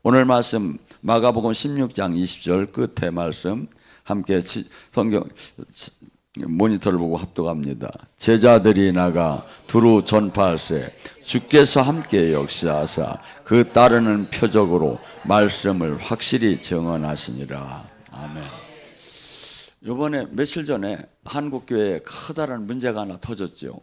오늘 말씀 마가복음 16장 20절 끝에 말씀 함께 성경 모니터를 보고 합독합니다. 제자들이 나가 두루 전파할세 주께서 함께 역사하사 그 따르는 표적으로 말씀을 확실히 증언하시니라. 아멘. 이번에 며칠 전에 한국교회에 커다란 문제가 하나 터졌죠.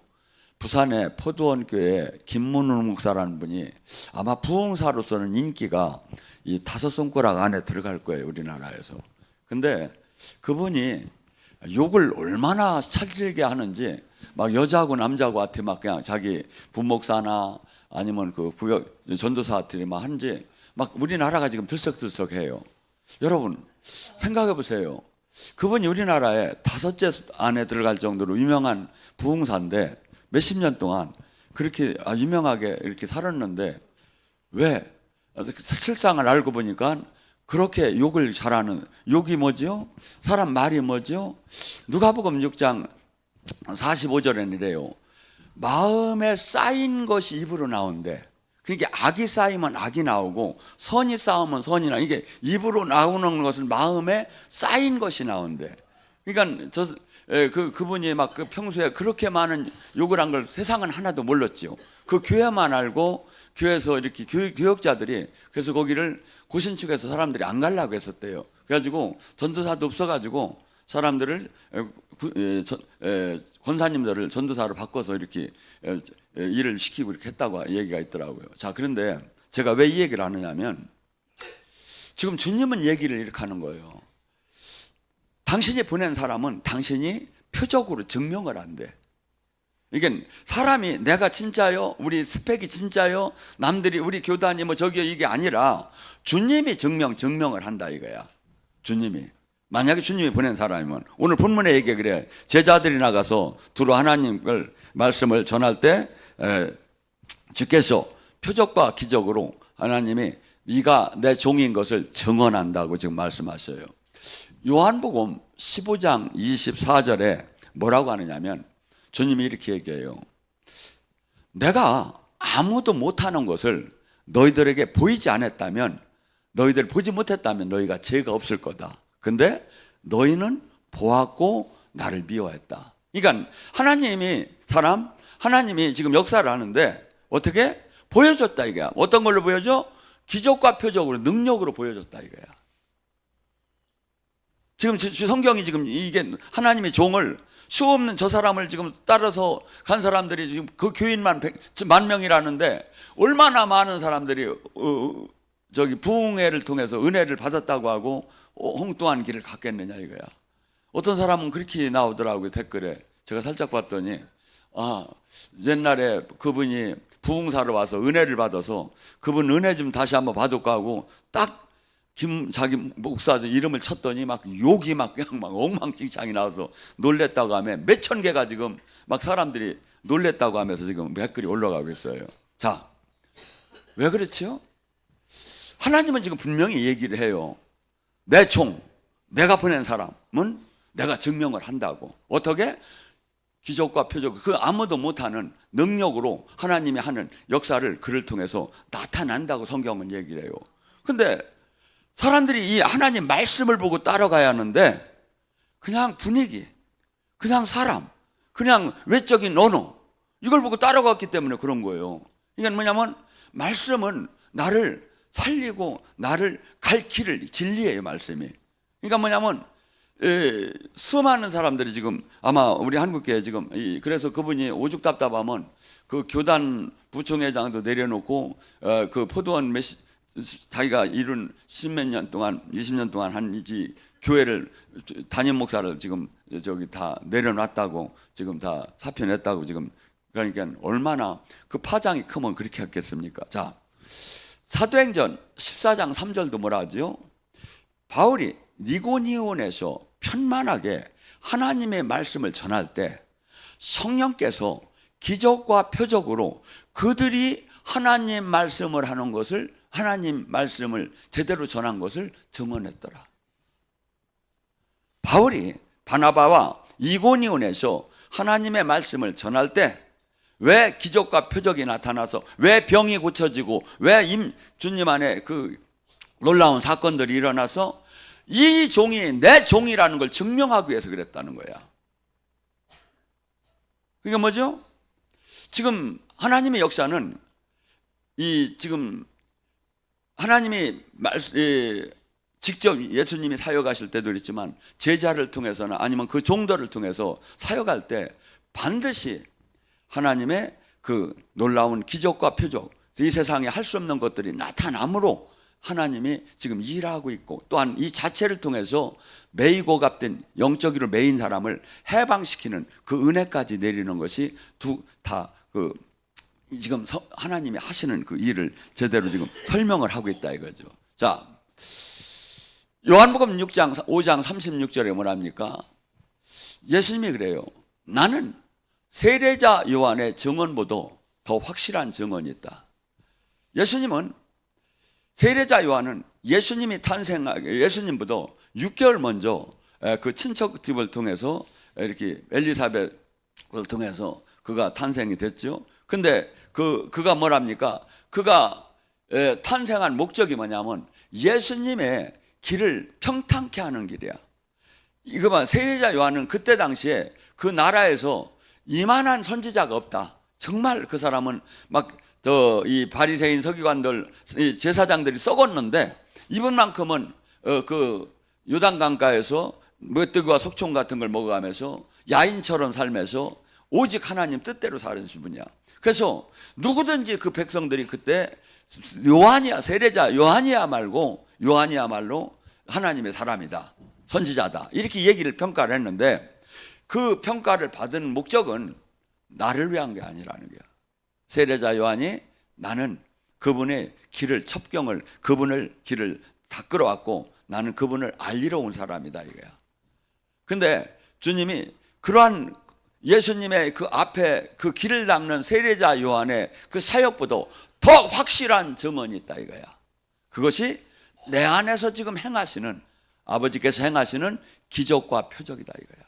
부산의 포도원 교회에 김문우 목사라는 분이 아마 부흥사로서는 인기가 이 5손가락 안에 들어갈 거예요, 우리나라에서. 근데 그분이 욕을 얼마나 찰지게 하는지 막 여자하고 남자하고한테 막 그냥 자기 부목사나 아니면 그 구역 전도사들이 막 하는지 막 우리나라가 지금 들썩들썩해요. 여러분 생각해 보세요. 그분이 우리나라에 5째 안에 들어갈 정도로 유명한 부흥사인데 몇십 년 동안 그렇게 유명하게 이렇게 살았는데 왜 실상을 알고 보니까 그렇게 욕을 잘하는, 욕이 뭐죠? 사람 말이 뭐죠? 누가복음 6장 45절에는 이래요. 마음에 쌓인 것이 입으로 나온대. 그러니까 악이 쌓이면 악이 나오고 선이 쌓이면 선이 나오고, 이게 입으로 나오는 것은 마음에 쌓인 것이 나온대. 그러니까 그분이 막 그 평소에 그렇게 많은 욕을 한 걸 세상은 하나도 몰랐지요. 그 교회만 알고 교회에서 이렇게 교역자들이 그래서 거기를 고신축에서 사람들이 안 가려고 했었대요. 그래가지고 전도사도 없어가지고 사람들을 권사님들을 전도사로 바꿔서 이렇게 일을 시키고 이렇게 했다고 얘기가 있더라고요. 자, 그런데 제가 왜 이 얘기를 하느냐면 지금 주님은 얘기를 이렇게 하는 거예요. 당신이 보낸 사람은 당신이 표적으로 증명을 한대. 이게 사람이 내가 진짜요? 우리 스펙이 진짜요? 남들이 우리 교단이 뭐 저기요 이게 아니라 주님이 증명을 한다 이거야. 주님이. 만약에 주님이 보낸 사람이면 오늘 본문의 얘기가 그래. 제자들이 나가서 두루 하나님을 말씀을 전할 때 주께서 표적과 기적으로 하나님이 네가 내 종인 것을 증언한다고 지금 말씀하셔요. 요한복음 15장 24절에 뭐라고 하느냐면 주님이 이렇게 얘기해요. 내가 아무도 못하는 것을 너희들에게 보이지 않았다면, 너희들 보지 못했다면 너희가 죄가 없을 거다. 근데 너희는 보았고 나를 미워했다. 그러니까 하나님이 지금 역사를 하는데 어떻게 보여줬다 이거야. 어떤 걸로 보여줘? 기적과 표적으로, 능력으로 보여줬다 이거야. 지금 성경이 지금 이게 하나님의 종을 수없는 저 사람을 지금 따라서 간 사람들이 지금 그 교인만 10,000명이라는데 얼마나 많은 사람들이 저기 부흥회를 통해서 은혜를 받았다고 하고 엉뚱한 길을 갔겠느냐 이거야. 어떤 사람은 그렇게 나오더라고요, 댓글에. 제가 살짝 봤더니 옛날에 그분이 부흥사로 와서 은혜를 받아서 그분 은혜 좀 다시 한번 받을까 하고 딱 자기 목사도 이름을 쳤더니 막 욕이 막 그냥 막 엉망진창이 나와서 놀랬다고 하며 몇천 개가 지금 막 사람들이 놀랬다고 하면서 지금 댓글이 올라가고 있어요. 자, 왜 그렇지요? 하나님은 지금 분명히 얘기를 해요. 내 종, 내가 보낸 사람은 내가 증명을 한다고. 어떻게? 기적과 표적, 그 아무도 못하는 능력으로 하나님이 하는 역사를 그를 통해서 나타난다고 성경은 얘기를 해요. 근데 사람들이 이 하나님 말씀을 보고 따라가야 하는데 그냥 분위기, 그냥 사람, 그냥 외적인 언어 이걸 보고 따라갔기 때문에 그런 거예요. 이게 뭐냐면 말씀은 나를 살리고 나를 갈 길을 진리예요, 말씀이. 그러니까 뭐냐면 수많은 사람들이 지금 아마 우리 한국교회 지금 그래서 그분이 오죽 답답하면 그 교단 부총회장도 내려놓고 그 포도원 자기가 이룬 10몇 년 동안 20년 동안 한 이 교회를 담임 목사를 지금 저기 다 내려놨다고 지금 다 사표 냈다고 지금. 그러니까 얼마나 그 파장이 크면 그렇게 했겠습니까? 자, 사도행전 14장 3절도 뭐라 하죠? 바울이 니고니온에서 편만하게 하나님의 말씀을 전할 때 성령께서 기적과 표적으로 그들이 하나님 말씀을 하는 것을, 하나님 말씀을 제대로 전한 것을 증언했더라. 바울이 바나바와 이고니온에서 하나님의 말씀을 전할 때 왜 기적과 표적이 나타나서 왜 병이 고쳐지고 왜 주님 안에 그 놀라운 사건들이 일어나서 이 종이 내 종이라는 걸 증명하기 위해서 그랬다는 거야. 그게 뭐죠? 지금 하나님의 역사는 지금 하나님이 직접 예수님이 사역하실 때도 그랬지만 제자를 통해서나 아니면 그 종들을 통해서 사역할 때 반드시 하나님의 그 놀라운 기적과 표적, 이 세상에 할 수 없는 것들이 나타남으로 하나님이 지금 일하고 있고, 또한 이 자체를 통해서 매이고 값된 영적으로 매인 사람을 해방시키는 그 은혜까지 내리는 것이 지금 하나님이 하시는 그 일을 제대로 지금 설명을 하고 있다 이거죠. 자, 요한복음 5장 36절에 뭐랍니까? 예수님이 그래요. 나는 세례자 요한의 증언보다 더 확실한 증언이 있다. 예수님은 세례자 요한은 예수님이 예수님보다 6개월 먼저 그 친척 집을 통해서 이렇게 엘리사벳을 통해서 그가 탄생이 됐죠. 근데 그가 뭐랍니까? 그가 탄생한 목적이 뭐냐면 예수님의 길을 평탄케 하는 길이야. 이거 봐, 세례자 요한은 그때 당시에 그 나라에서 이만한 선지자가 없다. 정말 그 사람은 막 이 바리새인 서기관들, 제사장들이 썩었는데 이분만큼은 그 요단강가에서 메뚜기와 속총 같은 걸 먹어가면서 야인처럼 살면서 오직 하나님 뜻대로 사는 분이야. 그래서 누구든지 그 백성들이 그때 세례자 요한이야말로 하나님의 사람이다, 선지자다, 이렇게 얘기를 평가를 했는데 그 평가를 받은 목적은 나를 위한 게 아니라는 거야. 세례자 요한이 나는 그분의 그분을 길을 다 끌어왔고 나는 그분을 알리러 온 사람이다 이거야. 근데 주님이 그러한 예수님의 그 앞에 그 길을 닦는 세례자 요한의 그 사역보다 더 확실한 증언이 있다 이거야. 그것이 내 안에서 지금 행하시는, 아버지께서 행하시는 기적과 표적이다 이거야.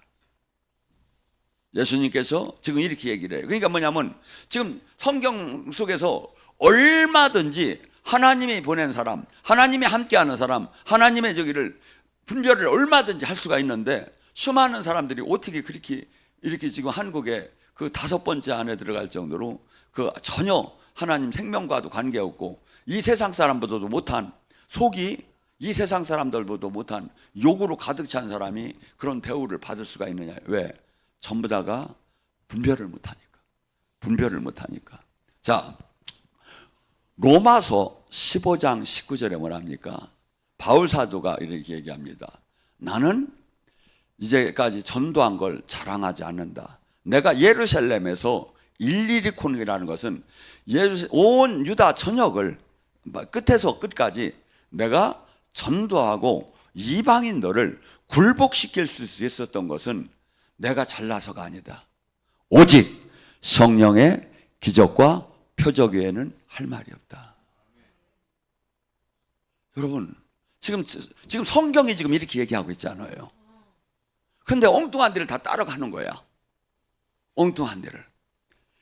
예수님께서 지금 이렇게 얘기를 해요. 그러니까 뭐냐면 지금 성경 속에서 얼마든지 하나님이 보낸 사람, 하나님이 함께하는 사람, 하나님의 분별을 얼마든지 할 수가 있는데 수많은 사람들이 어떻게 이렇게 지금 한국에 그 5번째 안에 들어갈 정도로 그 전혀 하나님 생명과도 관계없고 이 세상 사람보다도 못한 속이 이 세상 사람들보다 못한 욕으로 가득 찬 사람이 그런 대우를 받을 수가 있느냐? 왜? 전부 다가 분별을 못하니까. 자, 로마서 15장 19절에 뭐랍니까? 바울 사도가 이렇게 얘기합니다. 나는 이제까지 전도한 걸 자랑하지 않는다. 내가 예루살렘에서 일리리콘이라는 것은 온 유다 전역을 끝에서 끝까지 내가 전도하고 이방인들을 굴복시킬 수 있었던 것은 내가 잘나서가 아니다. 오직 성령의 기적과 표적 외에는 할 말이 없다. 여러분, 지금 성경이 지금 이렇게 얘기하고 있잖아요. 근데 엉뚱한 데를 다 따라가는 거야. 엉뚱한 데를.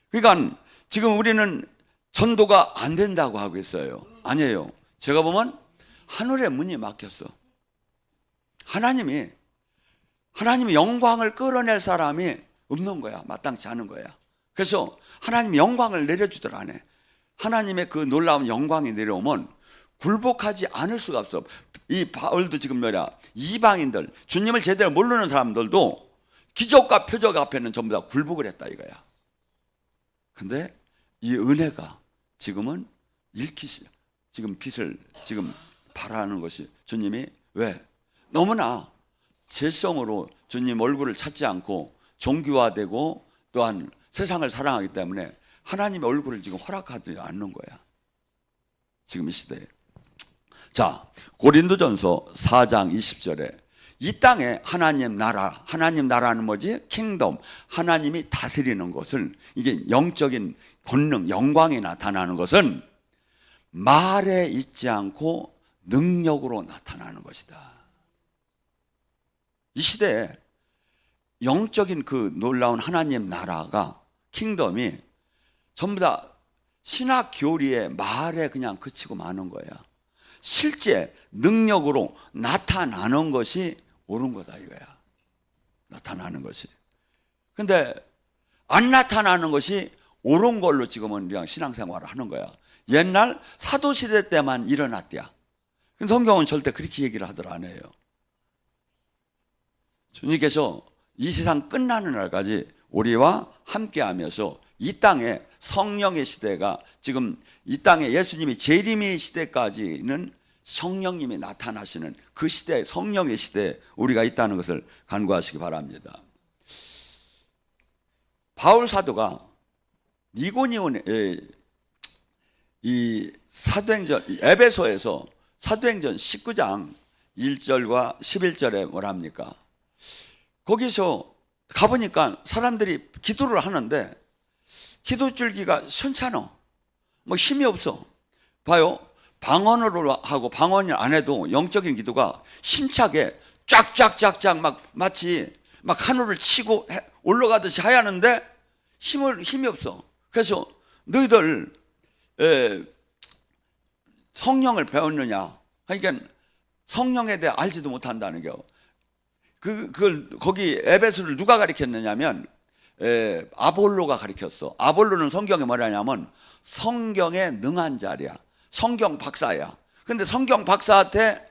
그러니까 지금 우리는 전도가 안 된다고 하고 있어요. 아니에요. 제가 보면 하늘의 문이 막혔어. 하나님이 영광을 끌어낼 사람이 없는 거야. 마땅치 않은 거야. 그래서 하나님이 영광을 내려주더라 안 해. 하나님의 그 놀라운 영광이 내려오면 굴복하지 않을 수가 없어. 이 바울도 지금 이방인들, 주님을 제대로 모르는 사람들도 기적과 표적 앞에는 전부 다 굴복을 했다 이거야. 근데 이 은혜가 지금은 지금 빛을 지금 발하는 것이 주님이 왜? 너무나 죄성으로 주님 얼굴을 찾지 않고 종교화되고 또한 세상을 사랑하기 때문에 하나님의 얼굴을 지금 허락하지 않는 거야. 지금 이 시대에. 자, 고린도전서 4장 20절에 이 땅에 하나님 나라는 뭐지? 킹덤, 하나님이 다스리는 것을, 이게 영적인 권능, 영광이 나타나는 것은 말에 있지 않고 능력으로 나타나는 것이다. 이 시대에 영적인 그 놀라운 하나님 나라가, 킹덤이 전부 다 신학 교리의 말에 그냥 그치고 마는 거야. 실제 능력으로 나타나는 것이 옳은 거다 이거야. 나타나는 것이. 근데 안 나타나는 것이 옳은 걸로 지금은 그냥 신앙생활을 하는 거야. 옛날 사도시대 때만 일어났대야. 성경은 절대 그렇게 얘기를 하더라 안 해요. 주님께서 이 세상 끝나는 날까지 우리와 함께하면서 이 땅에 성령의 시대가, 지금 이 땅에 예수님이 재림의 시대까지는 성령님이 나타나시는 그 시대, 성령의 시대에 우리가 있다는 것을 간구하시기 바랍니다. 바울 사도가 니고니온 이 사도행전 에베소에서 사도행전 19장 1절과 11절에 뭐라 합니까? 거기서 가보니까 사람들이 기도를 하는데 기도 줄기가 순찮아. 뭐 힘이 없어. 봐요. 방언으로 하고 방언 안 해도 영적인 기도가 힘차게 쫙쫙쫙쫙 막 마치 막 하늘을 치고 올라가듯이 하야하는데 힘이 없어. 그래서 너희들 성령을 배웠느냐? 그러니까 성령에 대해 알지도 못한다는 게. 그걸 거기 에베소를 누가 가르쳤느냐면 아볼로가 가르쳤어. 아볼로는 성경에 뭐라냐면 성경에 능한 자리야. 성경 박사야. 근데 성경 박사한테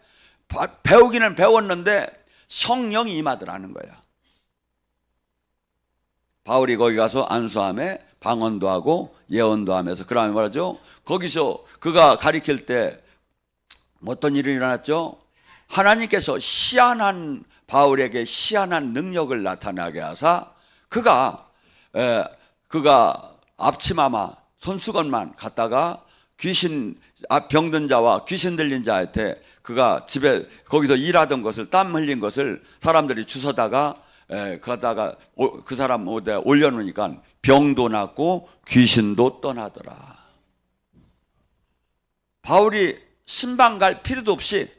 배우기는 배웠는데 성령이 임하더라는 거야. 바울이 거기 가서 안수함에 방언도 하고 예언도 하면서, 그러면 뭐라죠? 거기서 그가 가르칠 때 어떤 일이 일어났죠? 하나님께서 희한한, 바울에게 희한한 능력을 나타나게 하사 그가 앞치마마 손수건만 갖다가 귀신 병든 자와 귀신 들린 자한테, 그가 집에 거기서 일하던 것을, 땀 흘린 것을 사람들이 주워다가 그러다가 그 사람 어디에 올려놓으니까 병도 낫고 귀신도 떠나더라. 바울이 신방 갈 필요도 없이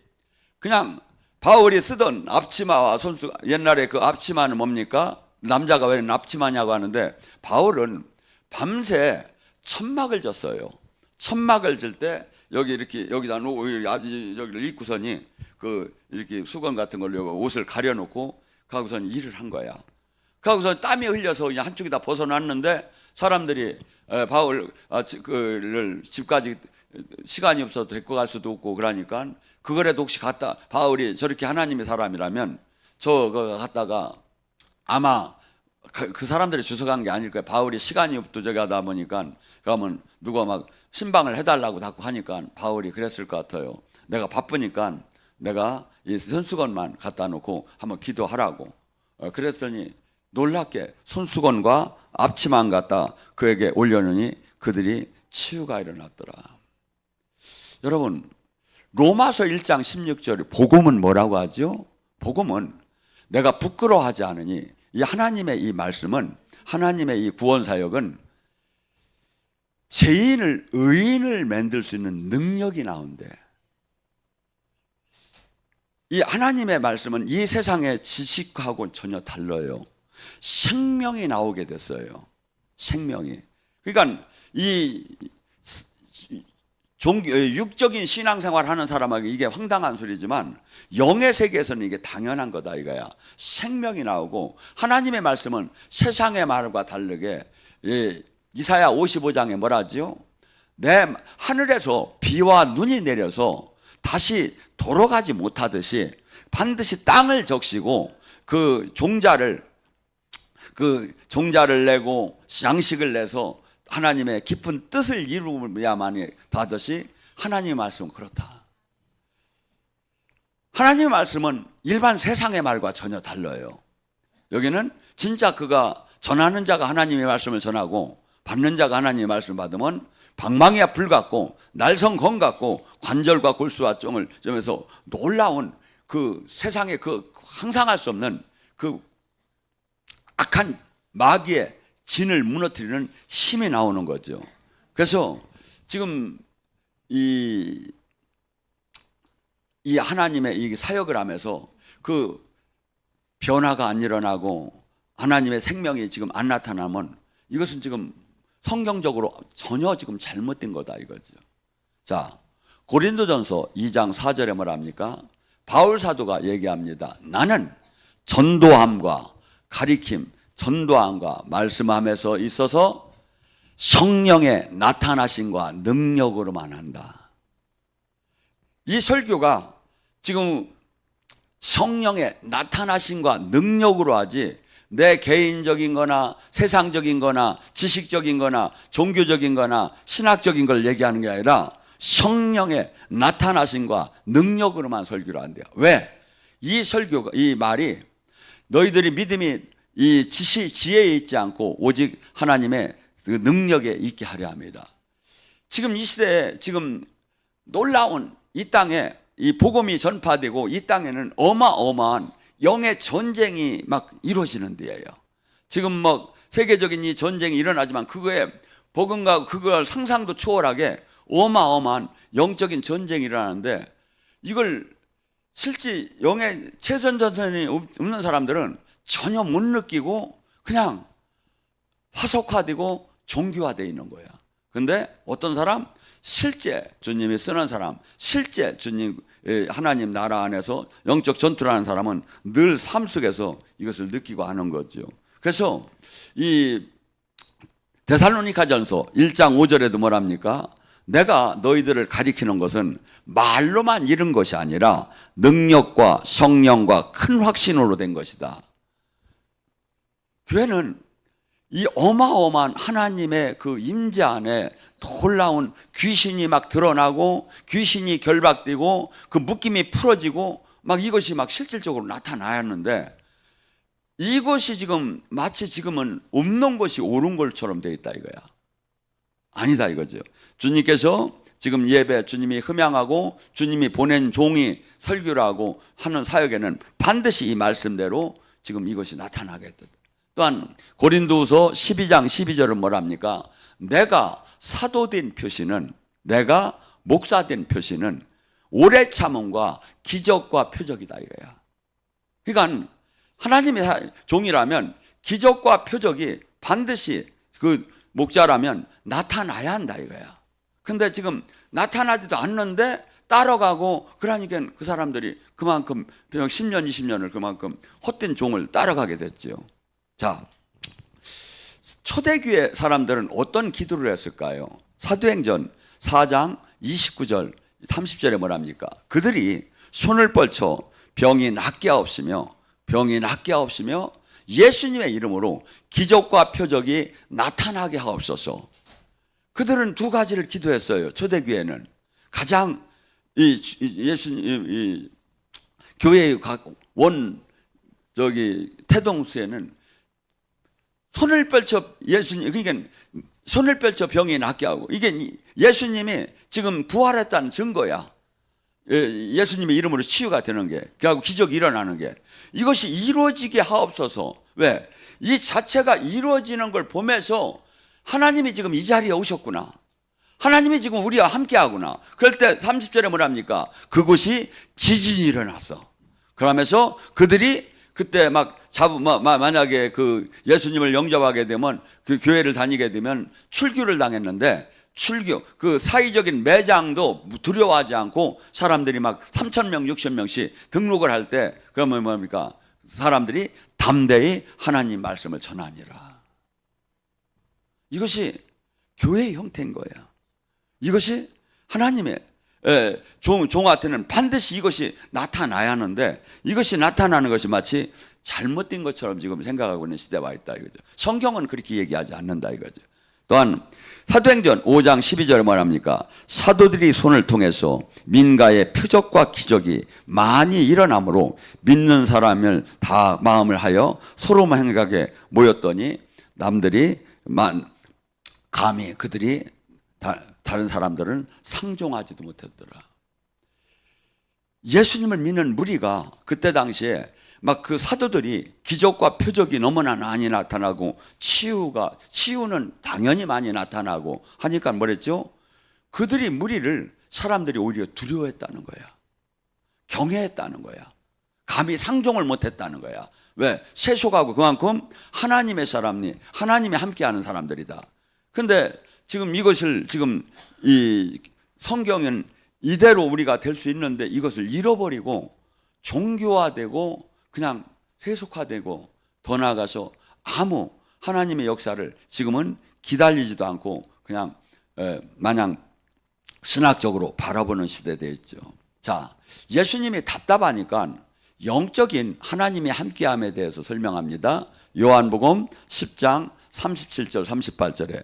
그냥 바울이 쓰던 앞치마와 손수, 옛날에 그 앞치마는 뭡니까? 남자가 왜 앞치마냐고 하는데 바울은 밤새 천막을 졌어요. 천막을 질 때 여기 이렇게 여기다 놓고 여기를 입고서니 그 이렇게 수건 같은 걸로 옷을 가려놓고 가고선 일을 한 거야. 가고선 땀이 흘려서 그냥 한쪽에다 벗어놨는데 사람들이 바울 그를 집까지 시간이 없어서 데리고 갈 수도 없고 그러니까 그거라도 혹시 갔다, 바울이 저렇게 하나님의 사람이라면 저거 갔다가 아마 그 사람들이 주워간 게 아닐 거야. 바울이 시간이 부족하다 보니까 그러면 누가 막 신방을 해달라고 자꾸 하니까 바울이 그랬을 것 같아요. 내가 바쁘니까 내가 이 손수건만 갖다 놓고 한번 기도하라고. 그랬더니 놀랍게 손수건과 앞치마만 갖다 그에게 올려놓으니 그들이 치유가 일어났더라. 여러분, 로마서 1장 16절 복음은 뭐라고 하죠? 복음은 내가 부끄러워하지 않으니, 이 하나님의 이 말씀은, 하나님의 이 구원 사역은 죄인을 의인을 만들 수 있는 능력이 나온대. 이 하나님의 말씀은 이 세상의 지식하고는 전혀 달라요. 생명이 나오게 됐어요. 생명이. 그러니까 이 육적인 신앙생활 하는 사람에게 이게 황당한 소리지만 영의 세계에서는 이게 당연한 거다 이거야. 생명이 나오고, 하나님의 말씀은 세상의 말과 다르게 이사야 55장에 뭐라지요? 내 하늘에서 비와 눈이 내려서 다시 돌아가지 못하듯이 반드시 땅을 적시고 그 종자를 내고 양식을 내서 하나님의 깊은 뜻을 이루어야만이 다듯이 하나님의 말씀은 그렇다. 하나님의 말씀은 일반 세상의 말과 전혀 달라요. 여기는 진짜 그가 전하는 자가 하나님의 말씀을 전하고 받는 자가 하나님의 말씀을 받으면 방망이와 불 같고 날성검 같고 관절과 골수와 쫑을 점에서 놀라운 그 세상에 그 상상할 수 없는 그 악한 마귀의 진을 무너뜨리는 힘이 나오는 거죠. 그래서 지금 이 하나님의 이 사역을 하면서 그 변화가 안 일어나고 하나님의 생명이 지금 안 나타나면 이것은 지금 성경적으로 전혀 지금 잘못된 거다 이거죠. 자, 고린도전서 2장 4절에 뭐랍니까? 바울 사도가 얘기합니다. 나는 전도함과 가리킴, 전도함과 말씀함에서 있어서 성령의 나타나심과 능력으로만 한다. 이 설교가 지금 성령의 나타나심과 능력으로 하지 내 개인적인 거나 세상적인 거나 지식적인 거나 종교적인 거나 신학적인 걸 얘기하는 게 아니라 성령의 나타나심과 능력으로만 설교를 한대요. 왜? 이 설교가, 이 말이 너희들이 믿음이 이 지혜에 있지 않고 오직 하나님의 그 능력에 있게 하려 합니다. 지금 이 시대에 지금 놀라운 이 땅에 이 복음이 전파되고 이 땅에는 어마어마한 영의 전쟁이 막 이루어지는 데예요. 지금 뭐 세계적인 이 전쟁이 일어나지만 그거에 복음과 그걸 상상도 초월하게 어마어마한 영적인 전쟁이 일어나는데 이걸 실제 영의 최선전선이 없는 사람들은 전혀 못 느끼고 그냥 화석화되고 종교화되어 있는 거야. 근데 어떤 사람, 실제 주님이 쓰는 사람, 실제 주님 하나님 나라 안에서 영적 전투를 하는 사람은 늘 삶 속에서 이것을 느끼고 하는 거죠. 그래서 이 데살로니가전서 1장 5절에도 뭐랍니까? 내가 너희들을 가리키는 것은 말로만 이룬 것이 아니라 능력과 성령과 큰 확신으로 된 것이다. 교회는 이 어마어마한 하나님의 그 임재 안에 놀라운 귀신이 막 드러나고 귀신이 결박되고 그 묶임이 풀어지고 막 이것이 막 실질적으로 나타나였는데 이것이 지금 마치 지금은 없는 것이 옳은 것처럼 되어 있다 이거야. 아니다 이거죠. 주님께서 지금 예배 주님이 흠양하고 주님이 보낸 종이 설교를 하고 하는 사역에는 반드시 이 말씀대로 지금 이것이 나타나게 됐다. 또한 고린도후서 12장 12절은 뭐랍니까? 내가 사도된 표시는, 내가 목사된 표시는 오래 참음과 기적과 표적이다 이거야. 그러니까 하나님의 종이라면 기적과 표적이 반드시 그 목자라면 나타나야 한다 이거야. 근데 지금 나타나지도 않는데 따라가고 그러니까 그 사람들이 그만큼 10년 20년을 그만큼 헛된 종을 따라가게 됐죠. 자, 초대교회 사람들은 어떤 기도를 했을까요? 사도행전 4장 29절 30절에 뭐랍니까? 그들이 손을 뻗쳐 병이 낫게 하옵시며 예수님의 이름으로 기적과 표적이 나타나게 하옵소서. 그들은 두 가지를 기도했어요. 초대교회는 가장 예수님 교회의 태동수에는 손을 펼쳐 예수님, 그러니까 손을 펼쳐 병이 낫게 하고, 이게 예수님이 지금 부활했다는 증거야. 예수님의 이름으로 치유가 되는 게, 그리고 기적이 일어나는 게, 이것이 이루어지게 하옵소서. 왜? 이 자체가 이루어지는 걸 보면서 하나님이 지금 이 자리에 오셨구나. 하나님이 지금 우리와 함께 하구나. 그럴 때 30절에 뭐랍니까? 그곳이 지진이 일어났어. 그러면서 그들이 그때 만약에 그 예수님을 영접하게 되면 그 교회를 다니게 되면 출교를 당했는데 그 사회적인 매장도 두려워하지 않고 사람들이 막 3,000명, 6,000명씩 등록을 할 때 그러면 뭡니까? 사람들이 담대히 하나님 말씀을 전하니라. 이것이 교회의 형태인 거야. 이것이 하나님의 종한테는 반드시 이것이 나타나야 하는데 이것이 나타나는 것이 마치 잘못된 것처럼 지금 생각하고 있는 시대에 와 있다 이거죠. 성경은 그렇게 얘기하지 않는다 이거죠. 또한 사도행전 5장 12절에 뭐랍니까? 사도들이 손을 통해서 민가의 표적과 기적이 많이 일어나므로 믿는 사람을 다 마음을 하여 서로 행하게 모였더니 남들이 감히 그들이 다른 사람들은 상종하지도 못했더라. 예수님을 믿는 무리가 그때 당시에 막 그 사도들이 기적과 표적이 너무나 많이 나타나고 치유는 당연히 많이 나타나고 하니까 뭐랬죠? 그들이 무리를 사람들이 오히려 두려워했다는 거야. 경외했다는 거야. 감히 상종을 못했다는 거야. 왜? 세속하고 그만큼 하나님의 사람이 하나님이 함께하는 사람들이다. 근데 지금 이것을 지금 이 성경은 이대로 우리가 될 수 있는데 이것을 잃어버리고 종교화되고 그냥 세속화되고 더 나아가서 아무 하나님의 역사를 지금은 기다리지도 않고 그냥 마냥 신학적으로 바라보는 시대에 되어 있죠. 자, 예수님이 답답하니까 영적인 하나님의 함께함에 대해서 설명합니다. 요한복음 10장 37절 38절에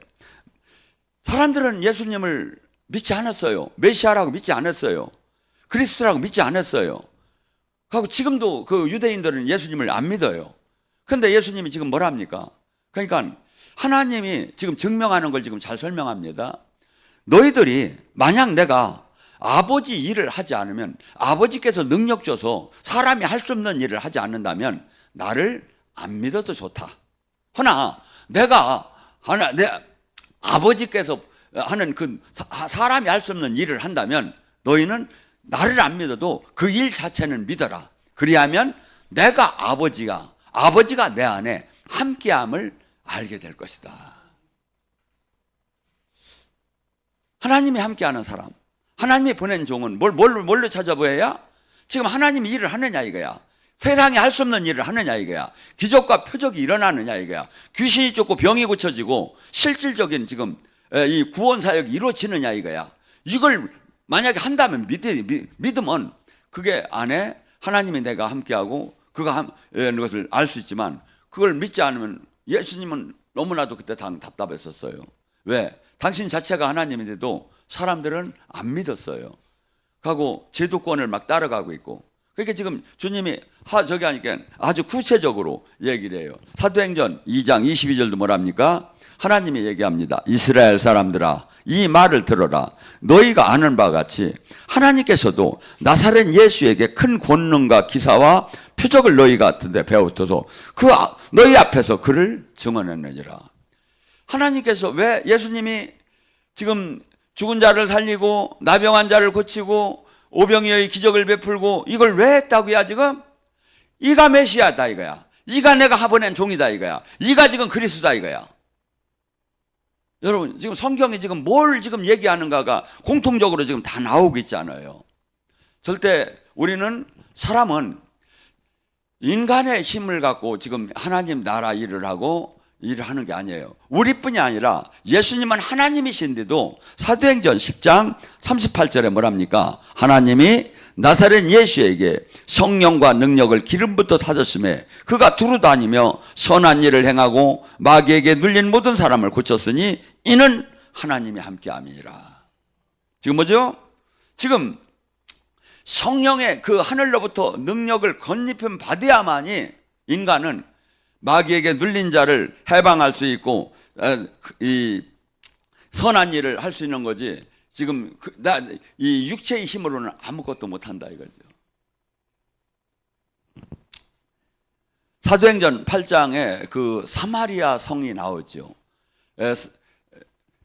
사람들은 예수님을 믿지 않았어요. 메시아라고 믿지 않았어요. 그리스도라고 믿지 않았어요. 하고 지금도 그 유대인들은 예수님을 안 믿어요. 그런데 예수님이 지금 뭐랍니까? 그러니까 하나님이 지금 증명하는 걸 지금 잘 설명합니다. 너희들이 만약 내가 아버지 일을 하지 않으면, 아버지께서 능력 줘서 사람이 할 수 없는 일을 하지 않는다면 나를 안 믿어도 좋다. 허나 내가 내 아버지께서 하는 그 사람이 할 수 없는 일을 한다면 너희는 나를 안 믿어도 그 일 자체는 믿어라. 그리하면 내가 아버지가 내 안에 함께함을 알게 될 것이다. 하나님이 함께하는 사람, 하나님이 보낸 종은 뭘로 찾아보여야? 지금 하나님이 일을 하느냐 이거야. 세상에 할 수 없는 일을 하느냐 이거야. 기적과 표적이 일어나느냐 이거야. 귀신이 쫓고 병이 고쳐지고 실질적인 지금 이 구원 사역이 이루어지느냐 이거야. 이걸 만약에 한다면 믿으면 그게 안에 하나님이 내가 함께하고 그가 하는 것을 알 수 있지만 그걸 믿지 않으면 예수님은 너무나도 그때 답답했었어요. 왜? 당신 자체가 하나님인데도 사람들은 안 믿었어요. 하고 제도권을 막 따라가고 있고. 그러니까 지금 주님이 저기 하니까 아주 구체적으로 얘기를 해요. 사도행전 2장 22절도 뭐랍니까? 하나님이 얘기합니다. 이스라엘 사람들아, 이 말을 들어라. 너희가 아는 바와 같이 하나님께서도 나사렛 예수에게 큰 권능과 기사와 표적을 너희 같은데 배웠어서 너희 앞에서 그를 증언했느니라. 하나님께서 왜 예수님이 지금 죽은 자를 살리고 나병한 자를 고치고 오병이어의 기적을 베풀고 이걸 왜 했다고야? 지금 이가 메시아다 이거야. 이가 내가 보낸 종이다 이거야. 이가 지금 그리스도다 이거야. 여러분 지금 성경이 지금 뭘 지금 얘기하는가가 공통적으로 지금 다 나오고 있잖아요. 절대 우리는 사람은 인간의 힘을 갖고 지금 하나님 나라 일을 하는 게 아니에요. 우리뿐이 아니라 예수님은 하나님이신데도 사도행전 10장 38절에 뭐랍니까? 하나님이 나사렛 예수에게 성령과 능력을 기름부터 타셨음에 그가 두루다니며 선한 일을 행하고 마귀에게 눌린 모든 사람을 고쳤으니 이는 하나님이 함께함이니라. 지금 뭐죠? 지금 성령의 그 하늘로부터 능력을 건립힘 받아야만이 인간은 마귀에게 눌린 자를 해방할 수 있고 이 선한 일을 할 수 있는 거지. 지금 이 육체의 힘으로는 아무것도 못한다 이거죠. 사도행전 8장에 그 사마리아 성이 나오죠.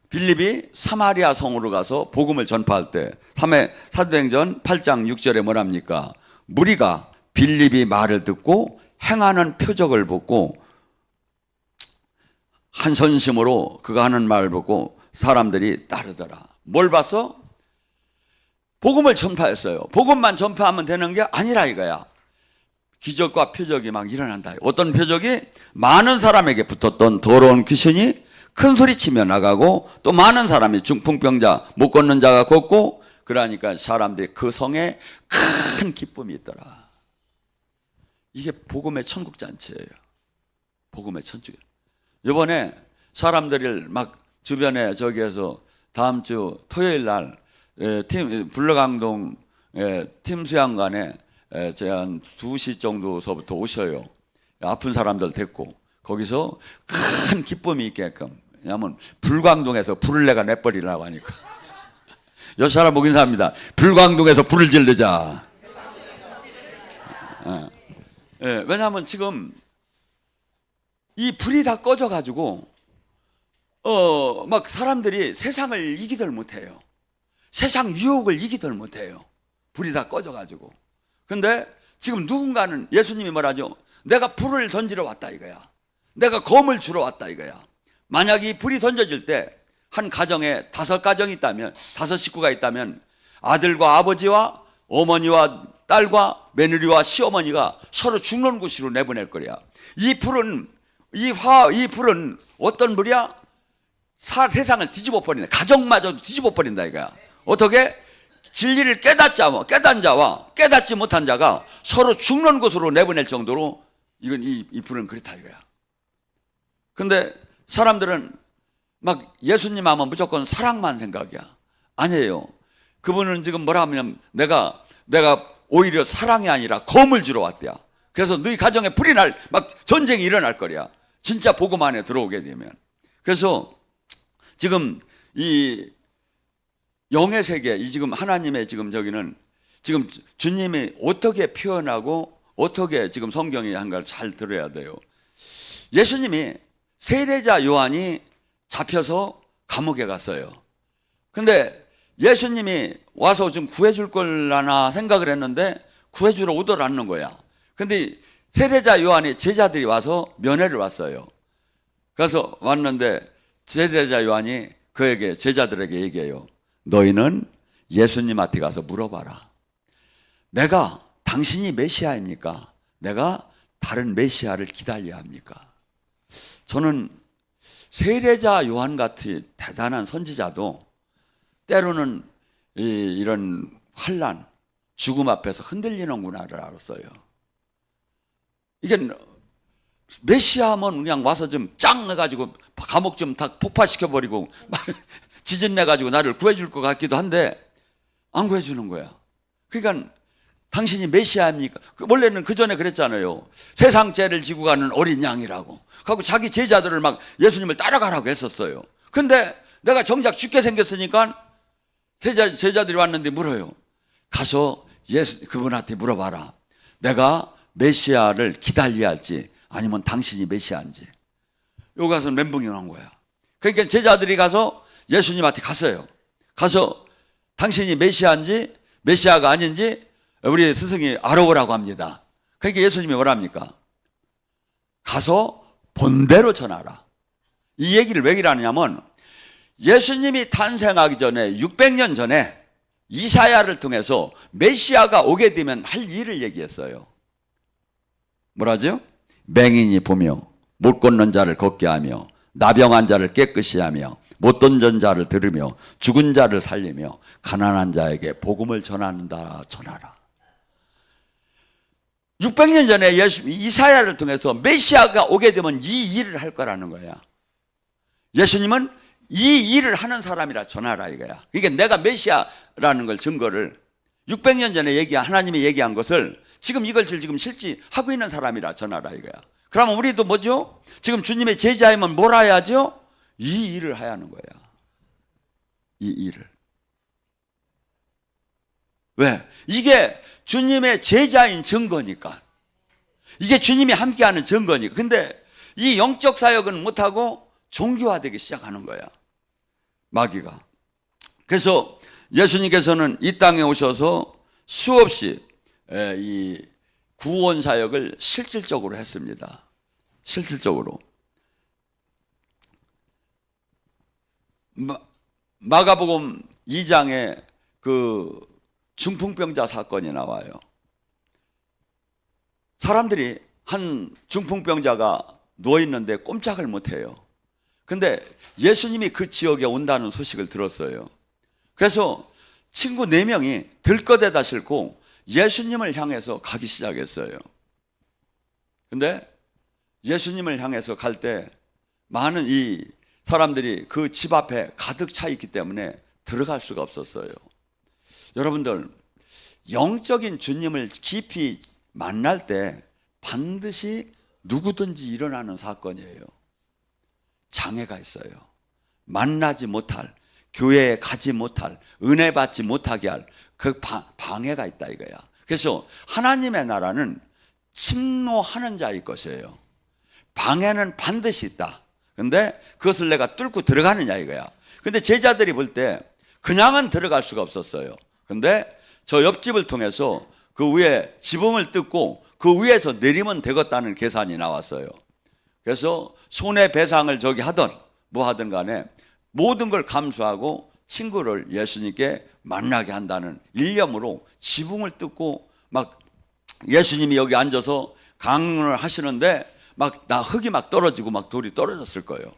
빌립이 사마리아 성으로 가서 복음을 전파할 때 사도행전 8장 6절에 뭐랍니까? 무리가 빌립이 말을 듣고 행하는 표적을 보고 한 선심으로 그가 하는 말을 보고 사람들이 따르더라. 뭘 봤어? 복음을 전파했어요. 복음만 전파하면 되는 게 아니라 이거야. 기적과 표적이 막 일어난다. 어떤 표적이? 많은 사람에게 붙었던 더러운 귀신이 큰 소리치며 나가고 또 많은 사람이 중풍병자 못 걷는 자가 걷고 그러니까 사람들이 그 성에 큰 기쁨이 있더라. 이게 복음의 천국잔치예요. 복음의 천국. 이번에 사람들을 막 주변에 저기에서 다음 주 토요일 날 불러강동 팀 수양관에 한 2시 정도서부터 오셔요. 아픈 사람들 데리고 거기서 큰 기쁨이 있게끔. 왜냐하면 불광동에서 불을 내가 내버리려고 하니까. 여 사람 목 인사합니다. 불광동에서 불을 지르자. 왜냐하면 지금 이 불이 다 꺼져가지고 막 사람들이 세상을 이기들 못해요. 세상 유혹을 이기들 못해요. 불이 다 꺼져가지고. 근데 지금 누군가는 예수님이 뭐라죠? 내가 불을 던지러 왔다 이거야. 내가 검을 주러 왔다 이거야. 만약 이 불이 던져질 때 한 가정에 5가정이 있다면 5 식구가 있다면 아들과 아버지와 어머니와 딸과 며느리와 시어머니가 서로 죽는 곳으로 내보낼 거야. 이 불은 어떤 불이야? 세상을 뒤집어 버린다. 가정마저도 뒤집어 버린다 이거야. 어떻게? 진리를 깨닫은 자와 깨닫지 못한 자가 서로 죽는 곳으로 내보낼 정도로 이건 이 불은 그렇다 이거야. 근데 사람들은 막 예수님 하면 무조건 사랑만 생각이야. 아니에요. 그분은 지금 뭐라 하면 내가 오히려 사랑이 아니라 검을 주러 왔대요. 그래서 너희 가정에 불이 막 전쟁이 일어날 거야. 진짜 복음 안에 들어오게 되면. 그래서 지금 이 영의 세계, 이 지금 하나님의 지금 저기는 지금 주님이 어떻게 표현하고 어떻게 지금 성경이 한 걸 잘 들어야 돼요. 예수님이 세례자 요한이 잡혀서 감옥에 갔어요. 근데 예수님이 와서 좀 구해줄 걸라나 생각을 했는데 구해주러 오더라 않는 거야. 근데 세례자 요한이 제자들이 와서 면회를 왔어요. 그래서 왔는데 세례자 요한이 제자들에게 얘기해요. 너희는 예수님한테 가서 물어봐라. 내가 당신이 메시아입니까? 내가 다른 메시아를 기다려야 합니까? 저는 세례자 요한 같은 대단한 선지자도 때로는 이런 환난, 죽음 앞에서 흔들리는구나를 알았어요. 이게 메시아 하면 그냥 와서 좀 짱 해가지고 감옥 좀 다 폭파시켜버리고 지진 내가지고 나를 구해줄 것 같기도 한데 안 구해주는 거야. 그러니까 당신이 메시아입니까? 원래는 그 전에 그랬잖아요. 세상 죄를 지고 가는 어린 양이라고. 하고 자기 제자들을 막 예수님을 따라가라고 했었어요. 근데 내가 정작 죽게 생겼으니까 제자들이 왔는데 물어요. 가서 그분한테 물어봐라. 내가 메시아를 기다려야 할지 아니면 당신이 메시아인지. 여기 가서 멘붕이 난 거야. 그러니까 제자들이 가서 예수님한테 갔어요. 가서 당신이 메시아인지 메시아가 아닌지 우리 스승이 알아보라고 합니다. 그러니까 예수님이 뭐랍니까? 가서 본대로 전하라. 이 얘기를 왜 하느냐면 예수님이 탄생하기 전에 600년 전에 이사야를 통해서 메시아가 오게 되면 할 일을 얘기했어요. 뭐라죠? 맹인이 보며 못 걷는 자를 걷게 하며 나병한 자를 깨끗이 하며 못 던진 자를 들으며 죽은 자를 살리며 가난한 자에게 복음을 전하라. 600년 전에 이사야를 통해서 메시아가 오게 되면 이 일을 할 거라는 거야. 예수님은 이 일을 하는 사람이라 전하라 이거야. 그러니까 내가 메시아라는 걸 증거를 600년 전에 하나님이 얘기한 것을 지금 이걸 지금 실제 하고 있는 사람이라 전하라 이거야. 그러면 우리도 뭐죠? 지금 주님의 제자이면 뭘 해야죠? 이 일을 해야 하는 거야. 이 일을. 왜? 이게 주님의 제자인 증거니까. 이게 주님이 함께하는 증거니까. 근데 이 영적 사역은 못하고 종교화되기 시작하는 거야. 마귀가. 그래서 예수님께서는 이 땅에 오셔서 수없이 이 구원 사역을 실질적으로 했습니다. 실질적으로. 마가복음 2장에 그 중풍병자 사건이 나와요. 사람들이 한 중풍병자가 누워있는데 꼼짝을 못해요. 근데 예수님이 그 지역에 온다는 소식을 들었어요. 그래서 친구 4명이 들것에다 싣고 예수님을 향해서 가기 시작했어요. 근데 예수님을 향해서 갈 때 많은 이 사람들이 그 집 앞에 가득 차 있기 때문에 들어갈 수가 없었어요. 여러분들, 영적인 주님을 깊이 만날 때 반드시 누구든지 일어나는 사건이에요. 장애가 있어요. 만나지 못할, 교회에 가지 못할, 은혜 받지 못하게 할 그 방해가 있다 이거야. 그래서 하나님의 나라는 침노하는 자의 것이에요. 방해는 반드시 있다. 근데 그것을 내가 뚫고 들어가느냐 이거야. 근데 제자들이 볼 때 그냥은 들어갈 수가 없었어요. 근데 저 옆집을 통해서 그 위에 지붕을 뜯고 그 위에서 내리면 되겠다는 계산이 나왔어요. 그래서 손해배상을 저기 하든 뭐 하든 간에 모든 걸 감수하고 친구를 예수님께 만나게 한다는 일념으로 지붕을 뜯고 막 예수님이 여기 앉아서 강론을 하시는데 막 흙이 막 떨어지고 막 돌이 떨어졌을 거예요.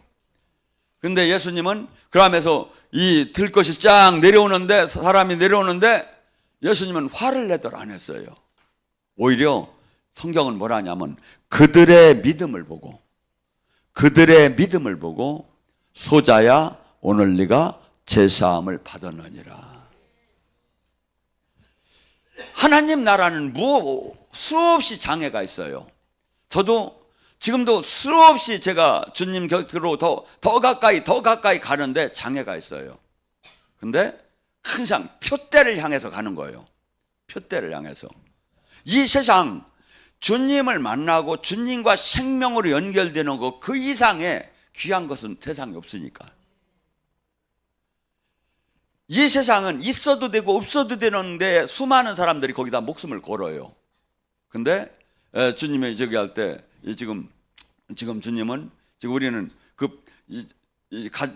근데 예수님은 그러면서 이 들것이 쫙 내려오는데, 사람이 내려오는데 예수님은 화를 내들 안 했어요. 오히려 성경은 뭐라 하냐면 그들의 믿음을 보고 소자야 오늘 네가 제사함을 받았느니라. 하나님 나라는 수없이 장애가 있어요. 저도 지금도 수없이 제가 주님 곁으로 더 가까이 가는데 장애가 있어요. 근데 항상 표대를 향해서 가는 거예요. 표대를 향해서. 이 세상 주님을 만나고 주님과 생명으로 연결되는 것 그 이상의 귀한 것은 세상에 없으니까. 이 세상은 있어도 되고 없어도 되는데 수많은 사람들이 거기다 목숨을 걸어요. 근데 주님이 저기 할 때 지금 주님은 지금 우리는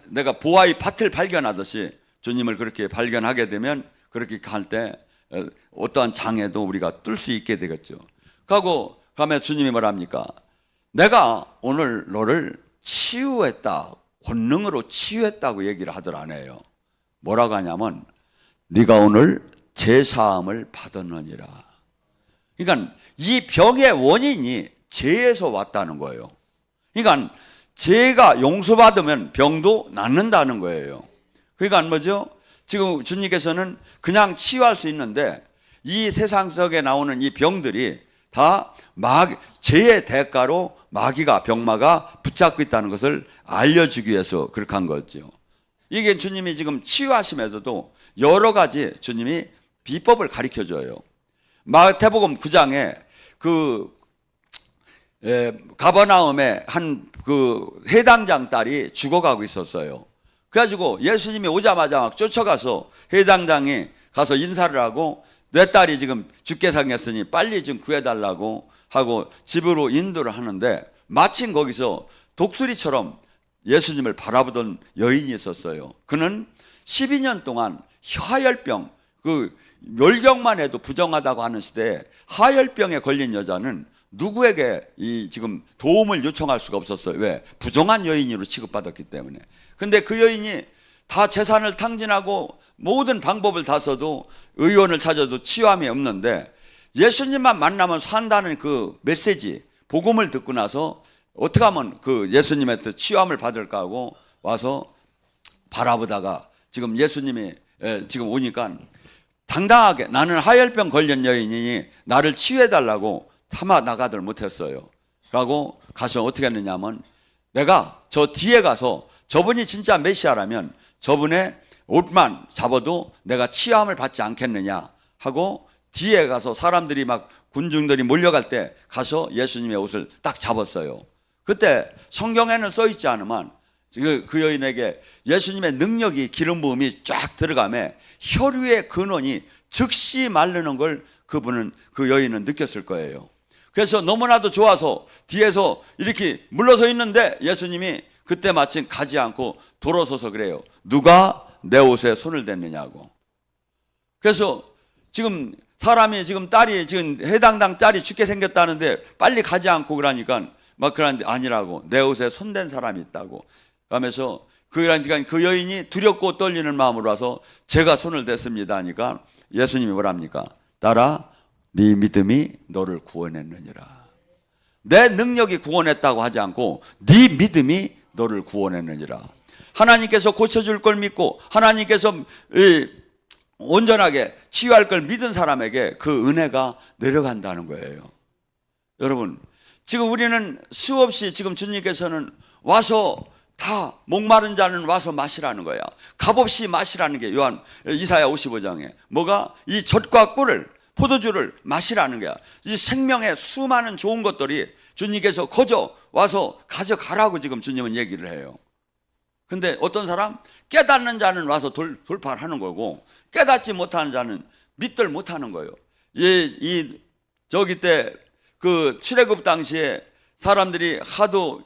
내가 보아의 밭을 발견하듯이 주님을 그렇게 발견하게 되면 그렇게 갈 때 어떠한 장애도 우리가 뚫을 수 있게 되겠죠. 그리고 그러면 주님이 뭐랍니까? 내가 오늘 너를 치유했다, 권능으로 치유했다고 얘기를 하들 안 해요. 뭐라고 하냐면 네가 오늘 제사함을 받았느니라. 그러니까 이 병의 원인이 죄에서 왔다는 거예요. 그러니까 죄가 용서받으면 병도 낫는다는 거예요. 그러니까 뭐죠? 지금 주님께서는 그냥 치유할 수 있는데 이 세상 속에 나오는 이 병들이 다 죄의 대가로 병마가 붙잡고 있다는 것을 알려주기 위해서 그렇게 한 거죠. 이게 주님이 지금 치유하시면서도 여러 가지 주님이 비법을 가르쳐줘요. 마태복음 9장에 가버나움에 한 해당장 딸이 죽어가고 있었어요. 그래가지고 예수님이 오자마자 막 쫓아가서 해당장이 가서 인사를 하고 내 딸이 지금 죽게 생겼으니 빨리 좀 구해달라고 하고 집으로 인도를 하는데 마침 거기서 독수리처럼 예수님을 바라보던 여인이 있었어요. 그는 12년 동안 하열병, 멸경만 해도 부정하다고 하는 시대에 하열병에 걸린 여자는 누구에게 지금 도움을 요청할 수가 없었어요. 왜? 부정한 여인으로 취급받았기 때문에. 근데 그 여인이 다 재산을 탕진하고 모든 방법을 다 써도 의원을 찾아도 치유함이 없는데 예수님만 만나면 산다는 그 메시지, 복음을 듣고 나서 어떻게 하면 그 예수님의 치유함을 받을까 하고 와서 바라보다가 지금 예수님이 지금 오니까 당당하게 나는 하열병 걸린 여인이니 나를 치유해달라고 참아 나가들 못했어요. 라고 가서 어떻게 했느냐면 내가 저 뒤에 가서 저분이 진짜 메시아라면 저분의 옷만 잡아도 내가 치유함을 받지 않겠느냐 하고 뒤에 가서 사람들이 막 군중들이 몰려갈 때 가서 예수님의 옷을 딱 잡았어요. 그때 성경에는 써있지 않으면 그 여인에게 예수님의 능력이 기름 부음이 쫙 들어가며 혈류의 근원이 즉시 마르는 걸 그 여인은 느꼈을 거예요. 그래서 너무나도 좋아서 뒤에서 이렇게 물러서 있는데 예수님이 그때 마침 가지 않고 돌아서서 그래요. 누가 내 옷에 손을 댔느냐고. 그래서 지금 사람이 지금 딸이 지금 해당당 딸이 죽게 생겼다는데 빨리 가지 않고 그러니까 막 그러는데 아니라고 내 옷에 손댄 사람이 있다고 하면서 그러니까 그 여인이 두렵고 떨리는 마음으로 와서 제가 손을 댔습니다 하니까 예수님이 뭐랍니까? 딸아 네 믿음이 너를 구원했느니라. 내 능력이 구원했다고 하지 않고 네 믿음이 너를 구원했느니라. 하나님께서 고쳐줄 걸 믿고 하나님께서 온전하게 치유할 걸 믿은 사람에게 그 은혜가 내려간다는 거예요. 여러분 지금 우리는 수없이 지금 주님께서는 와서 다 목마른 자는 와서 마시라는 거야. 값없이 마시라는 게 이사야 55장에 뭐가 이 젖과 꿀을 포도주를 마시라는 거야. 이 생명의 수많은 좋은 것들이 주님께서 거저 와서 가져가라고 지금 주님은 얘기를 해요. 근데 어떤 사람 깨닫는 자는 와서 돌파하는 거고 깨닫지 못하는 자는 믿들 못하는 거예요. 저기 때 그 출애굽 당시에 사람들이 하도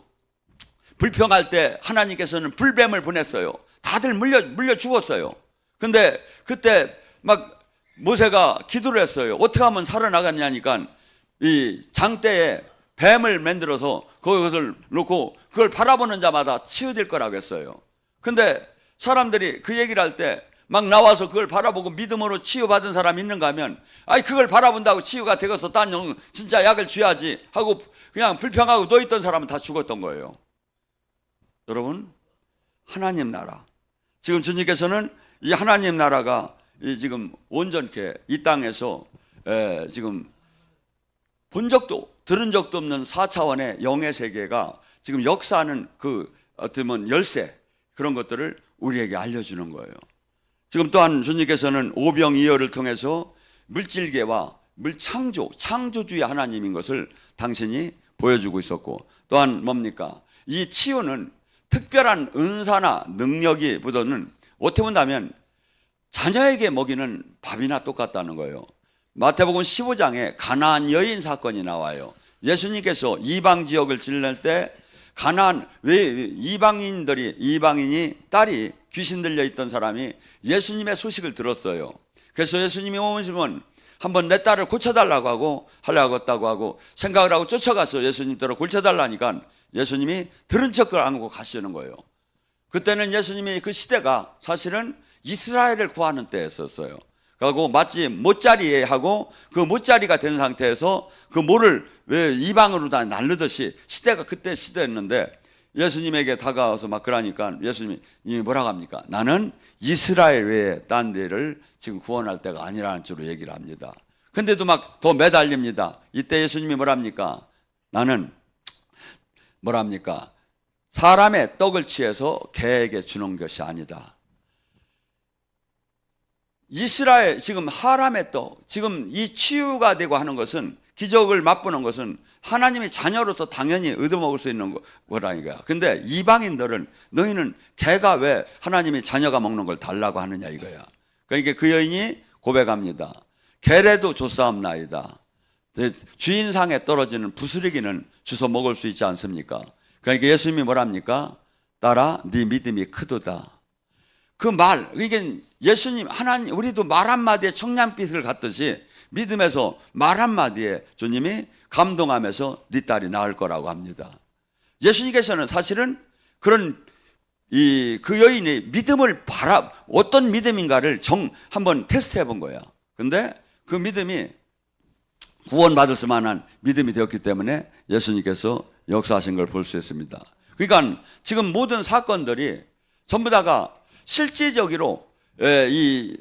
불평할 때 하나님께서는 불뱀을 보냈어요. 다들 물려 죽었어요. 근데 그때 막 모세가 기도를 했어요. 어떻게 하면 살아나갔냐니까 이 장대에 뱀을 만들어서 그것을 놓고 그걸 바라보는 자마다 치유될 거라고 했어요. 근데 사람들이 그 얘기를 할 때 막 나와서 그걸 바라보고 믿음으로 치유받은 사람이 있는가 하면, 아니 그걸 바라본다고 치유가 되겠어, 딴 진짜 약을 줘야지 하고 그냥 불평하고 누워있던 사람은 다 죽었던 거예요. 여러분, 하나님 나라, 지금 주님께서는 이 하나님 나라가 지금 온전케 이 땅에서 지금 본 적도 들은 적도 없는 4차원의 영의 세계가 지금 역사하는 그 어떻게 보면 열쇠, 그런 것들을 우리에게 알려주는 거예요. 지금 또한 주님께서는 오병이어를 통해서 물질계와 창조주의 하나님인 것을 당신이 보여주고 있었고, 또한 뭡니까? 이 치유는 특별한 은사나 능력이 보다는 어떻게 본다면 자녀에게 먹이는 밥이나 똑같다는 거예요. 마태복음 15장에 가나안 여인 사건이 나와요. 예수님께서 이방 지역을 지낼 때 가나안, 왜 이방인이 딸이 귀신 들려 있던 사람이 예수님의 소식을 들었어요. 그래서 예수님이 오시면 한번 내 딸을 고쳐달라고 하고 하려고 하고 생각을 하고 쫓아가서 예수님대로 고쳐달라니까 예수님이 들은 척을 안 하고 가시는 거예요. 그때는 예수님이 그 시대가 사실은 이스라엘을 구하는 때였었어요. 그리고 마치 못자리에 하고 그 못자리가 된 상태에서 그 모를 왜 이방으로 다 날르듯이 시대가 그때 시대였는데, 예수님에게 다가와서 막 그러니까 예수님이 뭐라고 합니까? 나는 이스라엘 외에 딴 데를 지금 구원할 때가 아니라는 쪽으로 얘기를 합니다. 근데도 막 더 매달립니다. 이때 예수님이 뭐랍니까? 나는 뭐랍니까? 사람의 떡을 취해서 개에게 주는 것이 아니다. 이스라엘 지금 하람의 떡, 지금 이 치유가 되고 하는 것은, 기적을 맛보는 것은 하나님의 자녀로서 당연히 얻어먹을 수 있는 거라니까. 근데 이방인들은 너희는 개가 왜 하나님의 자녀가 먹는 걸 달라고 하느냐 이거야. 그러니까 그 여인이 고백합니다. 개라도 줬사옵나이다. 주인상에 떨어지는 부스러기는 주워 먹을 수 있지 않습니까? 그러니까 예수님이 뭐랍니까? 딸아, 네 믿음이 크도다. 그 말, 이게 예수님, 하나님, 우리도 말 한마디에 청량빛을 갖듯이 믿음에서 말 한마디에 주님이 감동하면서 네 딸이 나을 거라고 합니다. 예수님께서는 사실은 그런 그 여인의 믿음을 어떤 믿음인가를 한번 테스트해 본 거야. 근데 그 믿음이 구원받을 수만한 믿음이 되었기 때문에 예수님께서 역사하신 걸 볼 수 있습니다. 그러니까 지금 모든 사건들이 전부 다가 실제적으로 이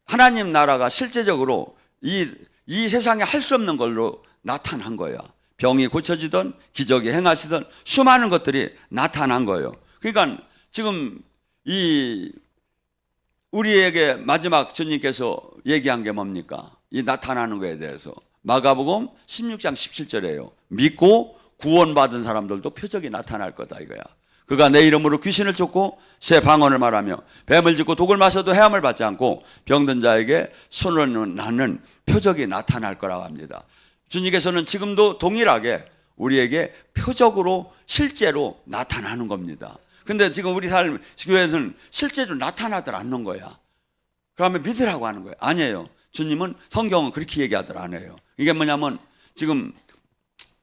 하나님 나라가 실제적으로 이 세상에 할 수 없는 걸로 나타난 거예요. 병이 고쳐지던 기적이 행하시던 수많은 것들이 나타난 거예요. 그러니까 지금 우리에게 마지막 주님께서 얘기한 게 뭡니까? 이 나타나는 거에 대해서 마가복음 16장 17절이에요. 믿고 구원받은 사람들도 표적이 나타날 거다 이거야. 그가 내 이름으로 귀신을 쫓고 새 방언을 말하며 뱀을 짚고 독을 마셔도 해함을 받지 않고 병든 자에게 손을 낳는 표적이 나타날 거라고 합니다. 주님께서는 지금도 동일하게 우리에게 표적으로 실제로 나타나는 겁니다. 근데 지금 우리 삶 교회는 실제로 나타나들 않는 거야. 그러면 믿으라고 하는 거예요. 아니에요. 주님은 성경은 그렇게 얘기하들 안 해요. 이게 뭐냐면 지금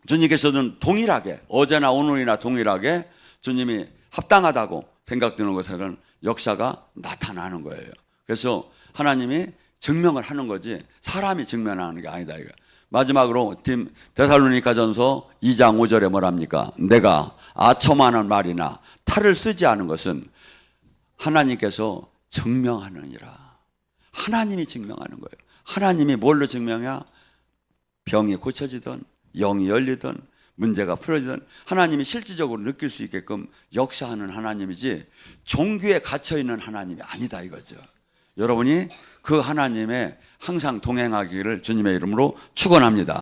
주님께서는 동일하게 어제나 오늘이나 동일하게 주님이 합당하다고 생각되는 것에는 역사가 나타나는 거예요. 그래서 하나님이 증명을 하는 거지 사람이 증명하는 게 아니다 이거. 마지막으로 데살로니가전서 2장 5절에 뭐랍니까? 내가 아첨하는 말이나 탈을 쓰지 않은 것은 하나님께서 증명하느니라. 하나님이 증명하는 거예요. 하나님이 뭘로 증명해야? 병이 고쳐지든 영이 열리든 문제가 풀어지든 하나님이 실질적으로 느낄 수 있게끔 역사하는 하나님이지 종교에 갇혀있는 하나님이 아니다 이거죠. 여러분이 그 하나님의 항상 동행하기를 주님의 이름으로 축원합니다.